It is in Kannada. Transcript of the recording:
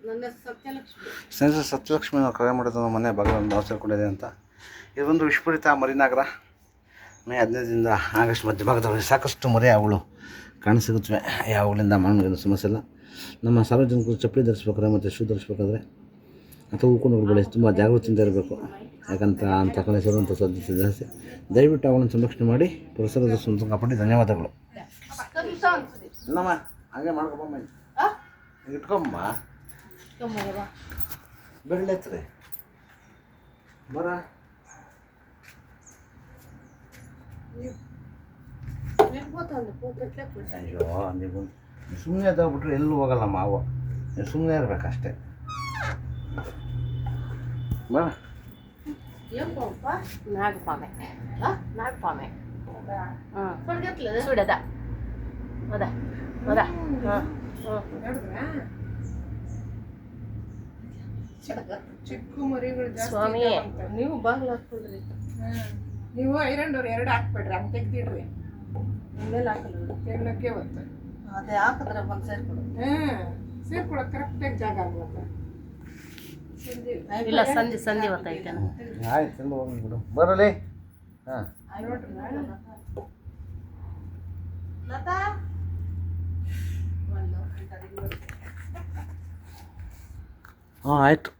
ನನ್ನ ಸತ್ಯಲಕ್ಷ್ಮಿ. ಸತ್ಯಲಕ್ಷ್ಮಿ ನಾವು ಕರೆ ಮಾಡಿದ್ದು ನಮ್ಮ ಮನೆ ಬಾಗಿಲನ್ನು ನಾವು ಸೇರ್ಕೊಂಡಿದೆ ಅಂತ. ಇದೊಂದು ವಿಶ್ವರಿತ ಮರಿನಗರ. ಮೇ 15ರಿಂದ ಆಗಸ್ಟ್ ಮಧ್ಯಭಾಗದಲ್ಲಿ ಸಾಕಷ್ಟು ಮರಿ ಅವುಗಳು ಕಾಣಸಿಗುತ್ತವೆ. ಯಾವುಗಳಿಂದ ಮಾನವನಿಗೆ ಸಮಸ್ಯೆ ಇಲ್ಲ. ನಮ್ಮ ಸಾರ್ವಜನಿಕರು ಚಪ್ಪಲಿ ಧರಿಸ್ಬೇಕಾದ್ರೆ ಮತ್ತು ಶೂ ಧರಿಸ್ಬೇಕಾದ್ರೆ ಅಥವಾ ಹೂಕೊಂಡು ಬೆಳೆ ತುಂಬ ಜಾಗೃತಿಯಿಂದ ಇರಬೇಕು. ಯಾಕಂತ ಅಂಥ ಕಡೆ ಸೇರುವಂಥ ಸಾಧ್ಯತೆ ಜಾಸ್ತಿ. ದಯವಿಟ್ಟು ಅವುಗಳನ್ನು ಸಂರಕ್ಷಣೆ ಮಾಡಿ ಪರಿಸರದ ಸುಂದರ ಕಾಪಾಡಿ. ಧನ್ಯವಾದಗಳು. ನಮ್ಮ ಹಾಗೆ ಮಾಡ್ಕೊಬಮ್ಮ, ಇಟ್ಕೊಂಬ ಬೆಳ್ಳೆತ್ರಿ ಬರ. ಅಯ್ಯೋ ನೀವು ಸುಮ್ಮನೆ ಅದಾಗ್ಬಿಟ್ರೆ ಎಲ್ಲೂ ಹೋಗಲ್ಲ ಮಾವು. ನೀವು ಸುಮ್ಮನೆ ಇರ್ಬೇಕಷ್ಟೇ. ಬರ. ನಾಗಪಾಮೆ ನಾಗಪಾಮೆ ಸುಡದ ಅದ ಅದ ಚಿಕ್ಕ ಮರಿಗಳು ಸ್ವಾಮಿ ನೀವು ಬಾಗಿಲು ಹಾಕ್ಬಿಡ್ರಿ. ನೀವು ಐರನ್ ಡೋರ್ 2 ಹಾಕ್ಬೇಡ್ರಿ, ಹಂಗೆ ತೆಗ್ದಿಡ್ರಿ. ಆಮೇಲೆ ಹಾಕಲ್ಲ ತೆಗ್ಲಕ್ಕೆ ಹೊತ್ತು ಅದೇ ಹಾಕಿದ್ರೆ ಬಂದು ಸೇರ್ಕೊಡು. ಸೇರ್ಕೊಳಕ್ಕೆ ಕರೆಕ್ಟಾಗಿ ಜಾಗ ಆಗ್ಬೇಕು. ಇಲ್ಲ ಸಂಜೆ ಹೊತ್ತೈತೆ. ಆಯ್ತು ಎಲ್ಲ ಹೋಗ್ಬಿಡು ಬರಲಿ. ಹಾಂ ಹಾಂ ಆಯಿತು.